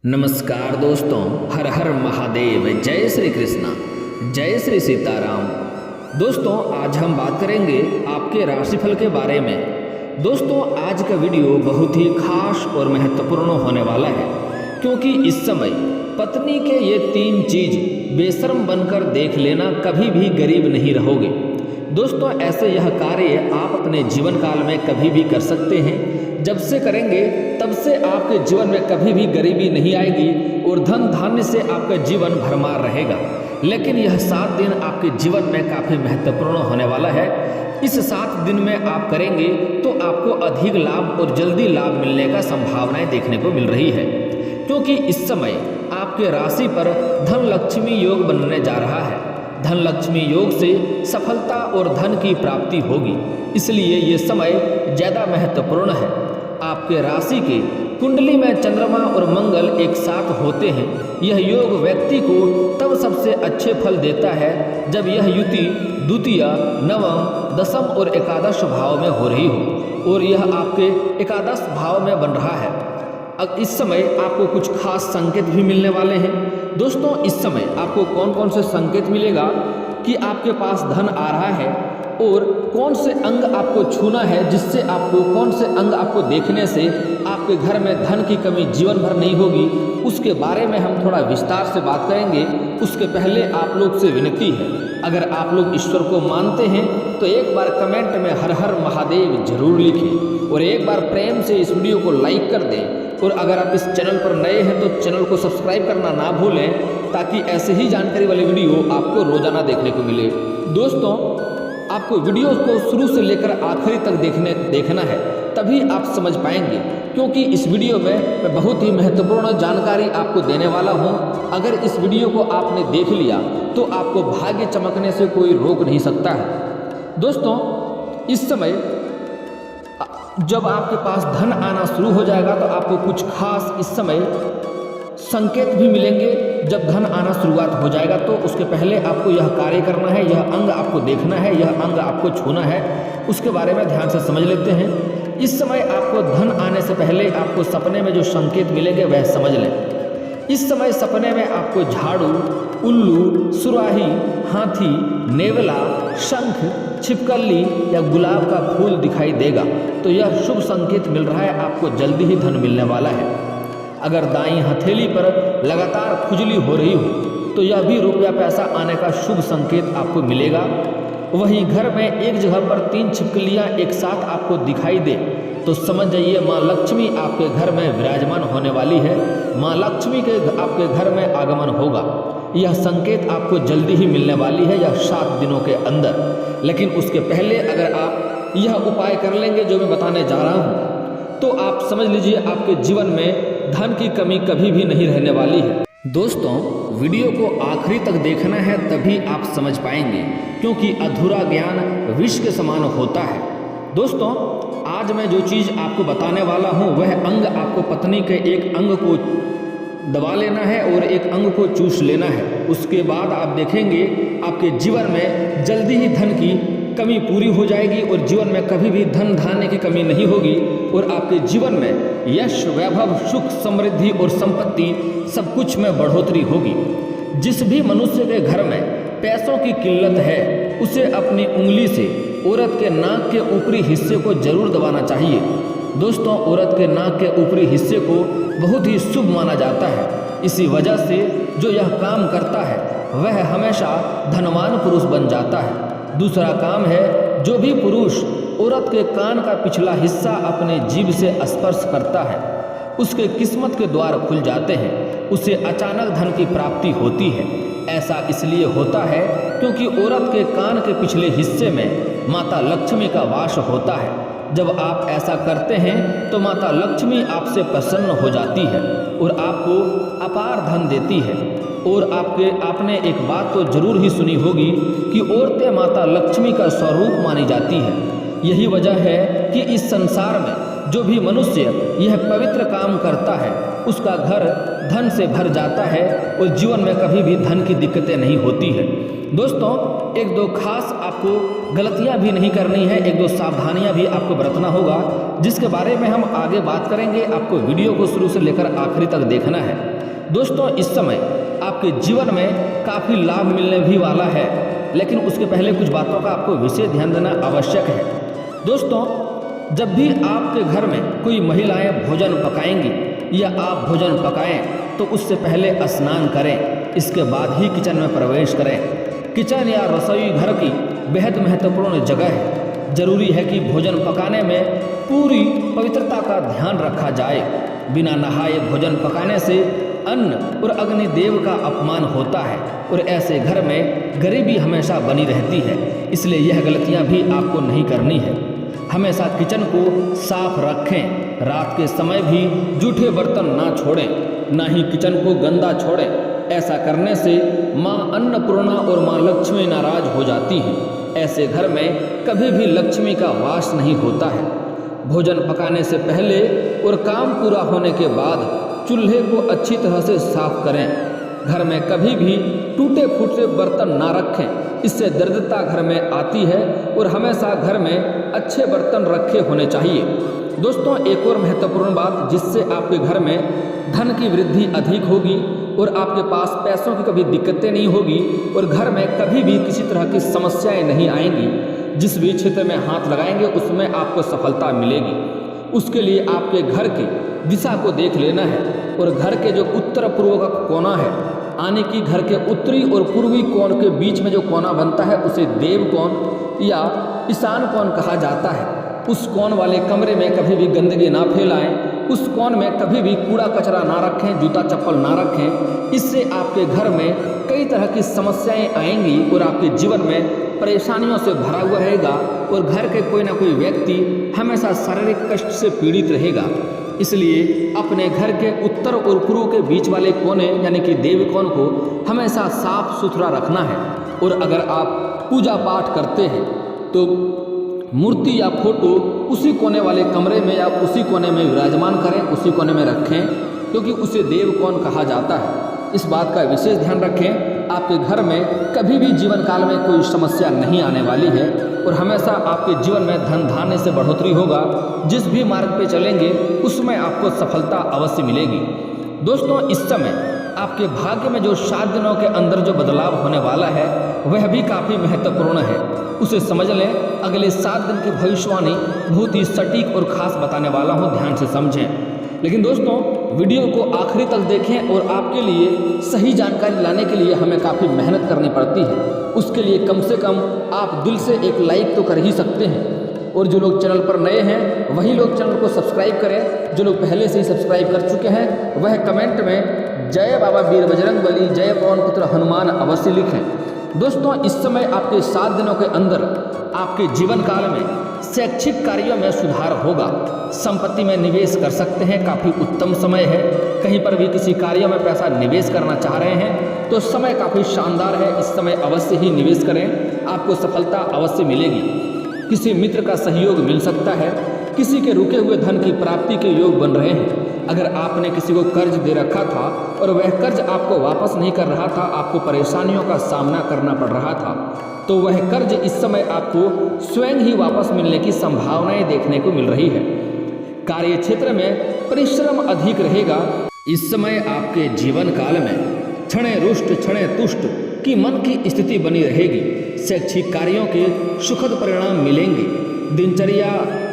नमस्कार दोस्तों, हर हर महादेव, जय श्री कृष्णा, जय श्री सीताराम। दोस्तों, आज हम बात करेंगे आपके राशिफल के बारे में। दोस्तों, आज का वीडियो बहुत ही खास और महत्वपूर्ण होने वाला है, क्योंकि इस समय पत्नी के ये 3 चीज बेशर्म बनकर देख लेना, कभी भी गरीब नहीं रहोगे। दोस्तों, ऐसे यह कार्य आप अपने जीवन काल में कभी भी कर सकते हैं। जब से करेंगे तब से आपके जीवन में कभी भी गरीबी नहीं आएगी और धन धान्य से आपका जीवन भरमार रहेगा। लेकिन यह 7 दिन आपके जीवन में काफ़ी महत्वपूर्ण होने वाला है। इस 7 दिन में आप करेंगे तो आपको अधिक लाभ और जल्दी लाभ मिलने का संभावनाएं देखने को मिल रही है, क्योंकि इस समय आपके राशि पर धन लक्ष्मी योग बनने जा रहा है। धन लक्ष्मी योग से सफलता और धन की प्राप्ति होगी, इसलिए ये समय ज़्यादा महत्वपूर्ण है। आपके राशि के कुंडली में चंद्रमा और मंगल एक साथ होते हैं। यह योग व्यक्ति को तब सबसे अच्छे फल देता है जब यह युति द्वितीय, नवम, दशम और एकादश भाव में हो रही हो, और यह आपके एकादश भाव में बन रहा है। अब इस समय आपको कुछ खास संकेत भी मिलने वाले हैं। दोस्तों, इस समय आपको कौन कौन से संकेत मिलेगा कि आपके पास धन आ रहा है, और कौन से अंग आपको छूना है, जिससे आपको कौन से अंग आपको देखने से आपके घर में धन की कमी जीवन भर नहीं होगी, उसके बारे में हम थोड़ा विस्तार से बात करेंगे। उसके पहले आप लोग से विनती है, अगर आप लोग ईश्वर को मानते हैं तो एक बार कमेंट में हर हर महादेव जरूर लिखें, और एक बार प्रेम से इस वीडियो को लाइक कर दें। और अगर आप इस चैनल पर नए हैं तो चैनल को सब्सक्राइब करना ना भूलें, ताकि ऐसे ही जानकारी वाले वीडियो आपको रोजाना देखने को मिले। दोस्तों, आपको वीडियो को शुरू से लेकर आखिरी तक देखना है, तभी आप समझ पाएंगे, क्योंकि इस वीडियो में मैं बहुत ही महत्वपूर्ण जानकारी आपको देने वाला हूं। अगर इस वीडियो को आपने देख लिया तो आपको भाग्य चमकने से कोई रोक नहीं सकता है। दोस्तों, इस समय जब आपके पास धन आना शुरू हो जाएगा तो आपको कुछ खास इस समय संकेत भी मिलेंगे। जब धन आना शुरुआत हो जाएगा तो उसके पहले आपको यह कार्य करना है, यह अंग आपको देखना है, यह अंग आपको छूना है। उसके बारे में ध्यान से समझ लेते हैं। इस समय आपको धन आने से पहले आपको सपने में जो संकेत मिलेंगे वह समझ लें। इस समय सपने में आपको झाड़ू, उल्लू, सुराही, हाथी, नेवला, शंख, छिपकली या गुलाब का फूल दिखाई देगा, तो यह शुभ संकेत मिल रहा है, आपको जल्दी ही धन मिलने वाला है। अगर दाईं हथेली पर लगातार खुजली हो रही हो तो यह भी रुपया पैसा आने का शुभ संकेत आपको मिलेगा। वहीं घर में एक जगह पर 3 छिपकलियां एक साथ आपको दिखाई दे तो समझ जाइए माँ लक्ष्मी आपके घर में विराजमान होने वाली है। माँ लक्ष्मी के आपके घर में आगमन होगा। यह संकेत आपको जल्दी ही मिलने वाली है, यह 7 दिनों के अंदर। लेकिन उसके पहले अगर आप यह उपाय कर लेंगे जो मैं बताने जा रहा हूँ, तो आप समझ लीजिए आपके जीवन में धन की कमी कभी भी नहीं रहने वाली है। दोस्तों, वीडियो को आखिरी तक देखना है, तभी आप समझ पाएंगे, क्योंकि अधूरा ज्ञान विष के समान होता है। दोस्तों, आज मैं जो चीज़ आपको बताने वाला हूँ वह अंग आपको पत्नी के एक अंग को दबा लेना है और एक अंग को चूस लेना है। उसके बाद आप देखेंगे आपके जीवन में जल्दी ही धन की कमी पूरी हो जाएगी और जीवन में कभी भी धन धान्य की कमी नहीं होगी, और आपके जीवन में यश, वैभव, सुख, समृद्धि और संपत्ति सब कुछ में बढ़ोतरी होगी। जिस भी मनुष्य के घर में पैसों की किल्लत है, उसे अपनी उंगली से औरत के नाक के ऊपरी हिस्से को जरूर दबाना चाहिए। दोस्तों, औरत के नाक के ऊपरी हिस्से को बहुत ही शुभ माना जाता है। इसी वजह से जो यह काम करता है वह हमेशा धनवान पुरुष बन जाता है। दूसरा काम है, जो भी पुरुष औरत के कान का पिछला हिस्सा अपने जीभ से स्पर्श करता है, उसके किस्मत के द्वार खुल जाते हैं, उसे अचानक धन की प्राप्ति होती है। ऐसा इसलिए होता है क्योंकि औरत के कान के पिछले हिस्से में माता लक्ष्मी का वास होता है। जब आप ऐसा करते हैं तो माता लक्ष्मी आपसे प्रसन्न हो जाती है और आपको अपार धन देती है। और आपने एक बात तो जरूर ही सुनी होगी कि औरतें माता लक्ष्मी का स्वरूप मानी जाती है। यही वजह है कि इस संसार में जो भी मनुष्य यह पवित्र काम करता है उसका घर धन से भर जाता है और जीवन में कभी भी धन की दिक्कतें नहीं होती है। दोस्तों, एक दो खास आपको गलतियां भी नहीं करनी है, एक दो सावधानियां भी आपको बरतना होगा, जिसके बारे में हम आगे बात करेंगे। आपको वीडियो को शुरू से लेकर आखिरी तक देखना है। दोस्तों, इस समय आपके जीवन में काफ़ी लाभ मिलने भी वाला है, लेकिन उसके पहले कुछ बातों का आपको विशेष ध्यान देना आवश्यक है। दोस्तों, जब भी आपके घर में कोई महिलाएं भोजन पकाएंगी या आप भोजन पकाएं तो उससे पहले स्नान करें, इसके बाद ही किचन में प्रवेश करें। किचन या रसोई घर की बेहद महत्वपूर्ण जगह है। जरूरी है कि भोजन पकाने में पूरी पवित्रता का ध्यान रखा जाए। बिना नहाए भोजन पकाने से अन्न और अग्निदेव का अपमान होता है और ऐसे घर में गरीबी हमेशा बनी रहती है। इसलिए यह गलतियां भी आपको नहीं करनी है। हमेशा किचन को साफ रखें। रात के समय भी जूठे बर्तन ना छोड़ें, ना ही किचन को गंदा छोड़ें। ऐसा करने से माँ अन्नपूर्णा और माँ लक्ष्मी नाराज हो जाती हैं। ऐसे घर में कभी भी लक्ष्मी का वास नहीं होता है। भोजन पकाने से पहले और काम पूरा होने के बाद चूल्हे को अच्छी तरह से साफ करें। घर में कभी भी टूटे फूटे बर्तन ना रखें, इससे दरिद्रता घर में आती है और हमेशा घर में अच्छे बर्तन रखे होने चाहिए। दोस्तों, एक और महत्वपूर्ण बात जिससे आपके घर में धन की वृद्धि अधिक होगी और आपके पास पैसों की कभी दिक्कतें नहीं होगी और घर में कभी भी किसी तरह की समस्याएं नहीं आएंगी। जिस भी क्षेत्र में हाथ लगाएंगे उसमें आपको सफलता मिलेगी। उसके लिए आपके घर की दिशा को देख लेना है और घर के जो उत्तर पूर्व का कोना है, यानी कि घर के उत्तरी और पूर्वी कोण के बीच में जो कोना बनता है उसे देव कोण या ईशान कोण कहा जाता है। उस कोण वाले कमरे में कभी भी गंदगी ना फैलाएं। उस कोण में कभी भी कूड़ा कचरा ना रखें, जूता चप्पल ना रखें। इससे आपके घर में कई तरह की समस्याएं आएंगी और आपके जीवन में परेशानियों से भरा हुआ रहेगा और घर के कोई ना कोई व्यक्ति हमेशा शारीरिक कष्ट से पीड़ित रहेगा। इसलिए अपने घर के उत्तर और पूर्व के बीच वाले कोने यानी कि देव कोण को हमेशा साफ सुथरा रखना है। और अगर आप पूजा पाठ करते हैं तो मूर्ति या फोटो उसी कोने वाले कमरे में या उसी कोने में विराजमान करें, उसी कोने में रखें, क्योंकि उसे देव कोण कहा जाता है। इस बात का विशेष ध्यान रखें। आपके घर में कभी भी जीवन काल में कोई समस्या नहीं आने वाली है और हमेशा आपके जीवन में धन धान्य से बढ़ोतरी होगा। जिस भी मार्ग पे चलेंगे उसमें आपको सफलता अवश्य मिलेगी। दोस्तों, इस समय आपके भाग्य में जो 7 दिनों के अंदर जो बदलाव होने वाला है वह भी काफ़ी महत्वपूर्ण है। उसे समझ लें। अगले 7 दिन की भविष्यवाणी बहुत ही सटीक और खास बताने वाला हूँ, ध्यान से समझें। लेकिन दोस्तों, वीडियो को आखिरी तक देखें और आपके लिए सही जानकारी लाने के लिए हमें काफ़ी मेहनत करनी पड़ती है। उसके लिए कम से कम आप दिल से एक लाइक तो कर ही सकते हैं। और जो लोग चैनल पर नए हैं वही लोग चैनल को सब्सक्राइब करें। जो लोग पहले से ही सब्सक्राइब कर चुके हैं वह कमेंट में जय बाबा वीर बजरंगबली, जय पवन पुत्र हनुमान अवश्य लिखें। दोस्तों, इस समय आपके 7 दिनों के अंदर आपके जीवन काल में शैक्षिक कार्यों में सुधार होगा। संपत्ति में निवेश कर सकते हैं, काफ़ी उत्तम समय है। कहीं पर भी किसी कार्य में पैसा निवेश करना चाह रहे हैं तो समय काफ़ी शानदार है। इस समय अवश्य ही निवेश करें, आपको सफलता अवश्य मिलेगी। किसी मित्र का सहयोग मिल सकता है। किसी के रुके हुए धन की प्राप्ति के योग बन रहे हैं। अगर आपने किसी को कर्ज दे रखा था और वह कर्ज आपको वापस नहीं कर रहा था, आपको परेशानियों का सामना करना पड़ रहा था, तो वह कर्ज इस समय आपको स्वयं ही वापस मिलने की संभावनाएं देखने को मिल रही है। कार्य क्षेत्र में परिश्रम अधिक रहेगा। इस समय आपके जीवन काल में क्षणे रुष्ट क्षणे तुष्ट की मन की स्थिति बनी रहेगी। शैक्षिक कार्यों के सुखद परिणाम मिलेंगे। दिनचर्या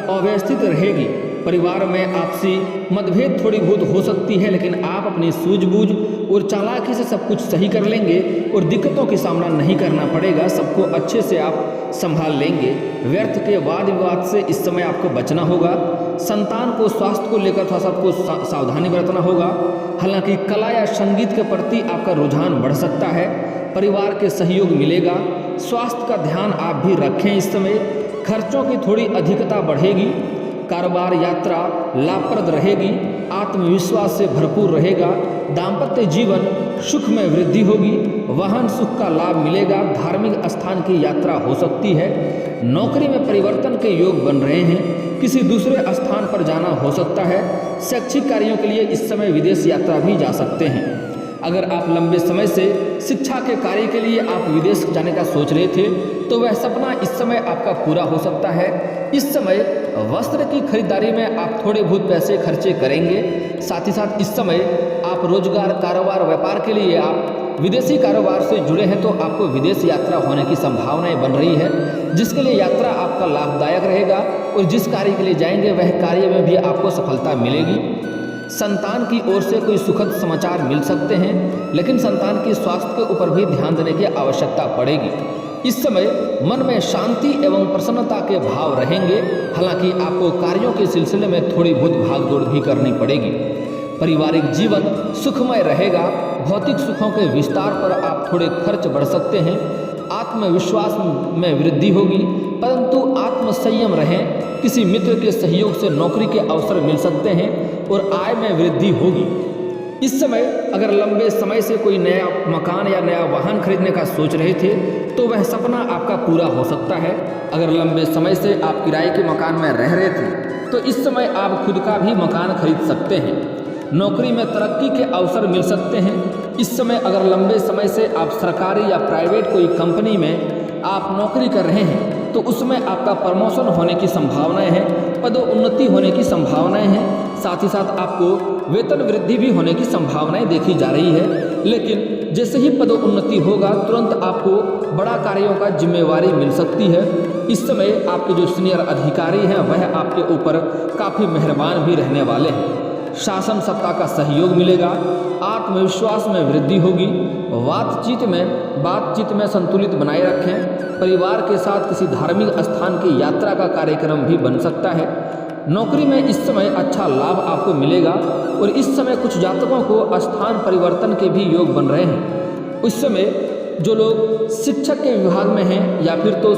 अव्यवस्थित रहेगी। परिवार में आपसी मतभेद थोड़ी बहुत हो सकती है, लेकिन आप अपनी सूझबूझ और चालाकी से सब कुछ सही कर लेंगे और दिक्कतों की सामना नहीं करना पड़ेगा। सबको अच्छे से आप संभाल लेंगे। व्यर्थ के वाद विवाद से इस समय आपको बचना होगा। संतान को स्वास्थ्य को लेकर थोड़ा सा आपको सावधानी बरतना होगा। हालांकि कला या संगीत के प्रति आपका रुझान बढ़ सकता है। परिवार के सहयोग मिलेगा। स्वास्थ्य का ध्यान आप भी रखें। इस समय खर्चों की थोड़ी अधिकता बढ़ेगी। कारोबार यात्रा लाभप्रद रहेगी। आत्मविश्वास से भरपूर रहेगा। दाम्पत्य जीवन सुख में वृद्धि होगी। वाहन सुख का लाभ मिलेगा। धार्मिक स्थान की यात्रा हो सकती है। नौकरी में परिवर्तन के योग बन रहे हैं। किसी दूसरे स्थान पर जाना हो सकता है। शैक्षिक कार्यों के लिए इस समय विदेश यात्रा भी जा सकते हैं। अगर आप लंबे समय से शिक्षा के कार्य के लिए आप विदेश जाने का सोच रहे थे तो वह सपना इस समय आपका पूरा हो सकता है। इस समय वस्त्र की खरीदारी में आप थोड़े बहुत पैसे खर्चे करेंगे। साथ ही साथ इस समय आप रोजगार, कारोबार, व्यापार के लिए आप विदेशी कारोबार से जुड़े हैं तो आपको विदेश यात्रा होने की संभावनाएं बन रही है, जिसके लिए यात्रा आपका लाभदायक रहेगा और जिस कार्य के लिए जाएंगे वह कार्य में भी आपको सफलता मिलेगी। संतान की ओर से कोई सुखद समाचार मिल सकते हैं, लेकिन संतान के स्वास्थ्य के ऊपर भी ध्यान देने की आवश्यकता पड़ेगी। इस समय मन में शांति एवं प्रसन्नता के भाव रहेंगे। हालांकि आपको कार्यों के सिलसिले में थोड़ी बहुत भागदौड़ भी करनी पड़ेगी। पारिवारिक जीवन सुखमय रहेगा। भौतिक सुखों के विस्तार पर आप थोड़े खर्च बढ़ सकते हैं। आत्मविश्वास में वृद्धि होगी, परंतु आत्मसंयम रहें। किसी मित्र के सहयोग से नौकरी के अवसर मिल सकते हैं और आय में वृद्धि होगी। इस समय अगर लंबे समय से कोई नया मकान या नया वाहन खरीदने का सोच रहे थे तो वह सपना आपका पूरा हो सकता है। अगर लंबे समय से आप किराए के मकान में रह रहे थे तो इस समय आप खुद का भी मकान खरीद सकते हैं। नौकरी में तरक्की के अवसर मिल सकते हैं। इस समय अगर लंबे समय से आप सरकारी या प्राइवेट कोई कंपनी में आप नौकरी कर रहे हैं तो उसमें आपका प्रमोशन होने की संभावनाएं हैं, पदोन्नति होने की संभावनाएं हैं। साथ ही साथ आपको वेतन वृद्धि भी होने की संभावनाएं देखी जा रही है। लेकिन जैसे ही पदोन्नति होगा तुरंत आपको बड़ा कार्यों का जिम्मेवारी मिल सकती है। इस समय आपके जो सीनियर अधिकारी हैं वह आपके ऊपर काफ़ी मेहरबान भी रहने वाले हैं। शासन सत्ता का सहयोग मिलेगा। आत्मविश्वास में वृद्धि होगी। बातचीत में संतुलित बनाए रखें। परिवार के साथ किसी धार्मिक स्थान की यात्रा का कार्यक्रम भी बन सकता है। नौकरी में इस समय अच्छा लाभ आपको मिलेगा और इस समय कुछ जातकों को स्थान परिवर्तन के भी योग बन रहे हैं। उस समय जो लोग शिक्षक के विभाग में हैं या फिर तो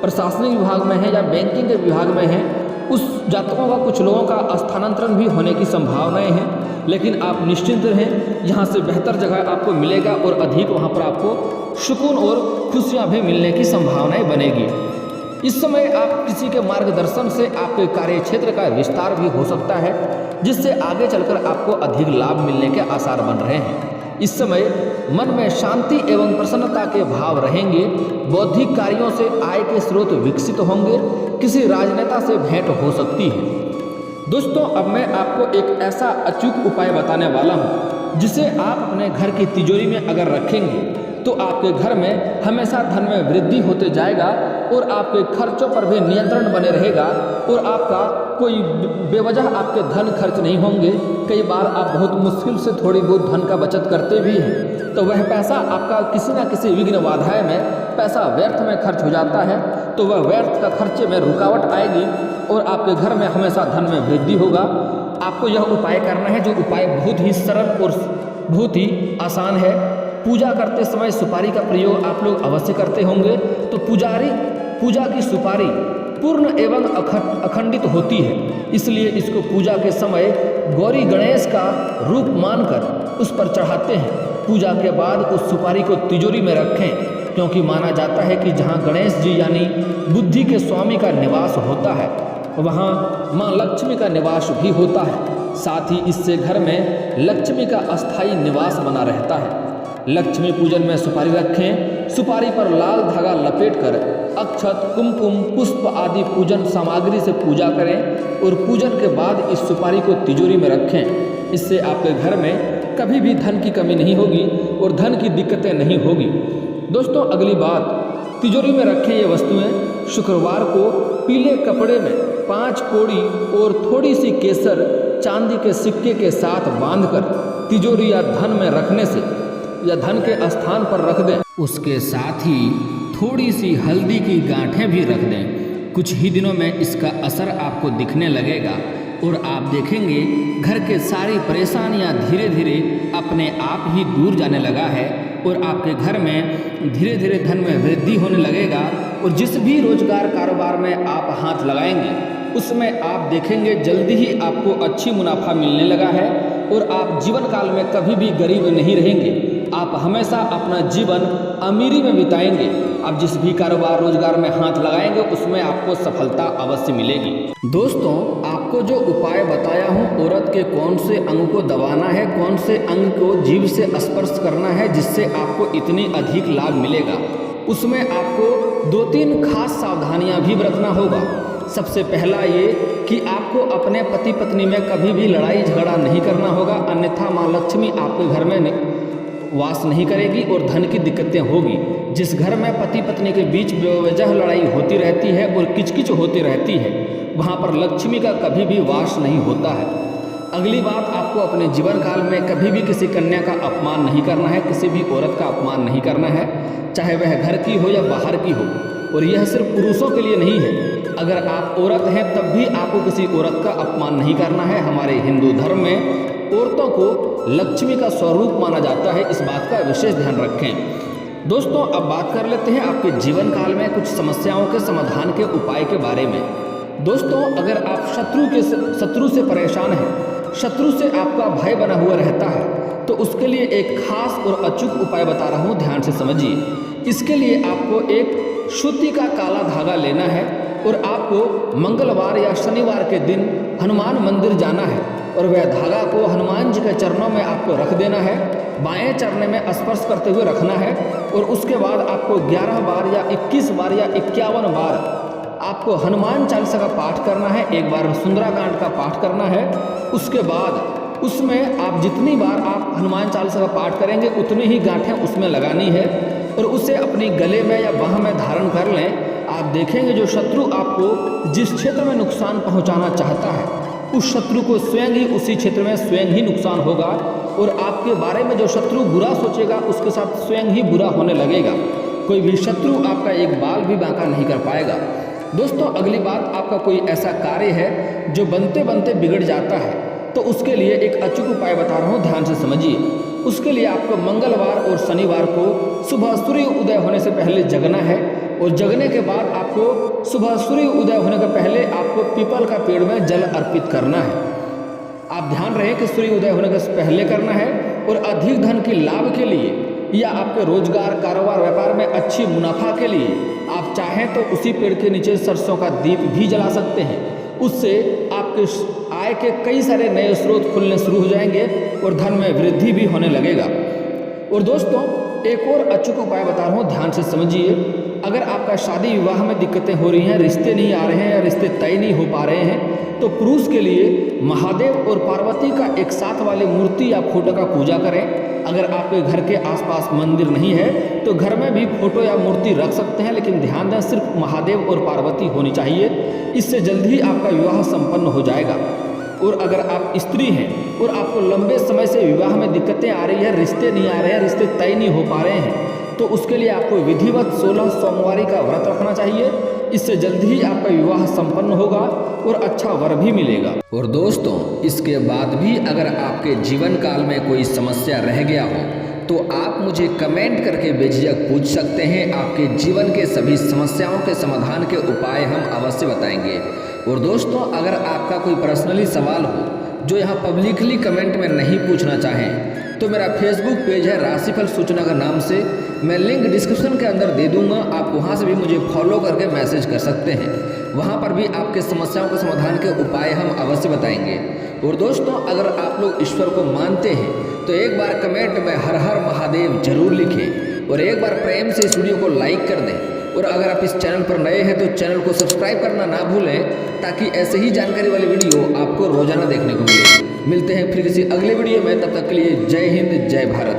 प्रशासनिक विभाग में हैं या बैंकिंग के विभाग में हैं, उस जातकों का कुछ लोगों का स्थानांतरण भी होने की संभावनाएं हैं। लेकिन आप निश्चिंत रहें, यहाँ से बेहतर जगह आपको मिलेगा और अधिक वहाँ पर आपको सुकून और खुशियाँ भी मिलने की संभावनाएं बनेगी। इस समय आप किसी के मार्गदर्शन से आपके कार्य क्षेत्र का विस्तार भी हो सकता है, जिससे आगे चलकर आपको अधिक लाभ मिलने के आसार बन रहे हैं। इस समय मन में शांति एवं प्रसन्नता के भाव रहेंगे। बौद्धिक कार्यों से आय के स्रोत विकसित होंगे। किसी राजनेता से भेंट हो सकती है। दोस्तों, अब मैं आपको एक ऐसा अचूक उपाय बताने वाला हूँ जिसे आप अपने घर की तिजोरी में अगर रखेंगे तो आपके घर में हमेशा धन में वृद्धि होते जाएगा और आपके खर्चों पर भी नियंत्रण बने रहेगा और आपका कोई बेवजह आपके धन खर्च नहीं होंगे। कई बार आप बहुत मुश्किल से थोड़ी बहुत धन का बचत करते भी हैं तो वह पैसा आपका किसी न किसी विघ्न बाधाएं में पैसा व्यर्थ में खर्च हो जाता है, तो वह व्यर्थ का खर्चे में रुकावट आएगी और आपके घर में हमेशा धन में वृद्धि होगा। आपको यह उपाय करना है, जो उपाय बहुत ही सरल और बहुत ही आसान है। पूजा करते समय सुपारी का प्रयोग आप लोग अवश्य करते होंगे, तो पूजा की सुपारी पूर्ण एवं अखंडित होती है, इसलिए इसको पूजा के समय गौरी गणेश का रूप मानकर उस पर चढ़ाते हैं। पूजा के बाद उस सुपारी को तिजोरी में रखें, क्योंकि माना जाता है कि जहाँ गणेश जी यानी बुद्धि के स्वामी का निवास होता है वहाँ माँ लक्ष्मी का निवास भी होता है। साथ ही इससे घर में लक्ष्मी का अस्थायी निवास बना रहता है। लक्ष्मी पूजन में सुपारी रखें। सुपारी पर लाल धागा लपेटकर अक्षत, कुमकुम, पुष्प आदि पूजन सामग्री से पूजा करें और पूजन के बाद इस सुपारी को तिजोरी में रखें। इससे आपके घर में कभी भी धन की कमी नहीं होगी और धन की दिक्कतें नहीं होगी। दोस्तों, अगली बात, तिजोरी में रखें ये वस्तुएं शुक्रवार को पीले कपड़े में 5 कोड़ी और थोड़ी सी केसर चांदी के सिक्के के साथ बांधकर तिजोरी या धन में रखने से या धन के स्थान पर रख दें। उसके साथ ही थोड़ी सी हल्दी की गांठें भी रख दें। कुछ ही दिनों में इसका असर आपको दिखने लगेगा और आप देखेंगे घर के सारी परेशानियां धीरे धीरे अपने आप ही दूर जाने लगा है और आपके घर में धीरे धीरे धन में वृद्धि होने लगेगा। और जिस भी रोजगार कारोबार में आप हाथ लगाएंगे उसमें आप देखेंगे जल्दी ही आपको अच्छी मुनाफा मिलने लगा है और आप जीवन काल में कभी भी गरीब नहीं रहेंगे। आप हमेशा अपना जीवन अमीरी में बिताएंगे। आप जिस भी कारोबार रोजगार में हाथ लगाएंगे उसमें आपको सफलता अवश्य मिलेगी। दोस्तों, आपको जो उपाय बताया हूँ, औरत के कौन से अंग को दबाना है, कौन से अंग को जीभ से स्पर्श करना है जिससे आपको इतनी अधिक लाभ मिलेगा, उसमें आपको 2-3 खास सावधानियां भी बरतना होगा। सबसे पहला ये कि आपको अपने पति पत्नी में कभी भी लड़ाई झगड़ा नहीं करना होगा, अन्यथा माँ लक्ष्मी आपके घर में वास नहीं करेगी और धन की दिक्कतें होगी। जिस घर में पति पत्नी के बीच बेवजह लड़ाई होती रहती है और किचकिच होती रहती है, वहाँ पर लक्ष्मी का कभी भी वास नहीं होता है। अगली बात, आपको अपने जीवन काल में कभी भी किसी कन्या का अपमान नहीं करना है, किसी भी औरत का अपमान नहीं करना है, चाहे वह घर की हो या बाहर की हो। और यह सिर्फ पुरुषों के लिए नहीं है, अगर आप औरत हैं तब भी आपको किसी औरत का अपमान नहीं करना है। हमारे हिंदू धर्म में औरतों को लक्ष्मी का स्वरूप माना जाता है, इस बात का विशेष ध्यान रखें। दोस्तों, अब बात कर लेते हैं आपके जीवन काल में कुछ समस्याओं के समाधान के उपाय के बारे में। दोस्तों, अगर आप शत्रु से परेशान हैं, शत्रु से आपका भय बना हुआ रहता है, तो उसके लिए एक खास और अचूक उपाय बता रहा हूँ, ध्यान से समझिए। इसके लिए आपको एक सूती का काला धागा लेना है और आपको मंगलवार या शनिवार के दिन हनुमान मंदिर जाना है और वह धागा को हनुमान जी के चरणों में आपको रख देना है। बाएं चरण में स्पर्श करते हुए रखना है और उसके बाद आपको 11 बार या 21 बार या 51 बार आपको हनुमान चालीसा का पाठ करना है, एक बार सुंदराकांड का पाठ करना है। उसके बाद उसमें आप जितनी बार आप हनुमान चालीसा का पाठ करेंगे उतनी ही गांठें उसमें लगानी है और उसे अपनी गले में या बाह में धारण कर लें। आप देखेंगे जो शत्रु आपको जिस क्षेत्र में नुकसान पहुंचाना चाहता है, उस शत्रु को स्वयं ही उसी क्षेत्र में स्वयं ही नुकसान होगा और आपके बारे में जो शत्रु बुरा सोचेगा उसके साथ स्वयं ही बुरा होने लगेगा। कोई भी शत्रु आपका एक बाल भी बांका नहीं कर पाएगा। दोस्तों, अगली बात, आपका कोई ऐसा कार्य है जो बनते बनते बिगड़ जाता है, तो उसके लिए एक अचूक उपाय बता रहा हूँ, ध्यान से समझिए। उसके लिए आपको मंगलवार और शनिवार को सुबह सूर्य उदय होने से पहले जगना है और जगने के बाद आपको सुबह सूर्य उदय होने के पहले आपको पीपल का पेड़ में जल अर्पित करना है। आप ध्यान रहे कि सूर्य उदय होने से पहले करना है और अधिक धन की लाभ के लिए या आपके रोजगार कारोबार व्यापार में अच्छी मुनाफा के लिए आप चाहें तो उसी पेड़ के नीचे सरसों का दीप भी जला सकते हैं। उससे आपके आय के कई सारे नए स्रोत खुलने शुरू हो जाएंगे और धन में वृद्धि भी होने लगेगा। और दोस्तों, एक और अचूक उपाय बता रहा हूँ, ध्यान से समझिए। अगर आपका शादी विवाह में दिक्कतें हो रही हैं, रिश्ते नहीं आ रहे हैं या रिश्ते तय नहीं हो पा रहे हैं, तो पुरुष के लिए महादेव और पार्वती का एक साथ वाली मूर्ति या फोटो का पूजा करें। अगर आपके घर के आसपास मंदिर नहीं है तो घर में भी फोटो या मूर्ति रख सकते हैं, लेकिन ध्यान दें सिर्फ महादेव और पार्वती होनी चाहिए। इससे जल्द ही आपका विवाह संपन्न हो जाएगा। और अगर आप स्त्री हैं और आपको लंबे समय से विवाह में दिक्कतें आ रही है, रिश्ते नहीं आ रहे हैं, रिश्ते तय नहीं हो पा रहे हैं, तो उसके लिए आपको विधिवत 16 सोमवारी का व्रत रखना चाहिए। इससे जल्द ही आपका विवाह संपन्न होगा और अच्छा वर भी मिलेगा। और दोस्तों, इसके बाद भी अगर आपके जीवन काल में कोई समस्या रह गया हो तो आप मुझे कमेंट करके बेझिझक पूछ सकते हैं। आपके जीवन के सभी समस्याओं के समाधान के उपाय हम अवश्य बताएंगे। और दोस्तों, अगर आपका कोई पर्सनली सवाल हो जो यहाँ पब्लिकली कमेंट में नहीं पूछना चाहें तो मेरा फेसबुक पेज है राशिफल सूचना का नाम से, मैं लिंक डिस्क्रिप्शन के अंदर दे दूंगा। आप वहाँ से भी मुझे फॉलो करके मैसेज कर सकते हैं। वहाँ पर भी आपके समस्याओं के समाधान के उपाय हम अवश्य बताएंगे। और दोस्तों, अगर आप लोग ईश्वर को मानते हैं तो एक बार कमेंट में हर हर महादेव जरूर लिखें और एक बार प्रेम से इस वीडियो को लाइक कर दें। और अगर आप इस चैनल पर नए हैं तो चैनल को सब्सक्राइब करना ना भूलें, ताकि ऐसे ही जानकारी वाली वीडियो आपको रोजाना देखने को मिले। मिलते हैं फिर किसी अगले वीडियो में, तब तक के लिए जय हिंद, जय भारत।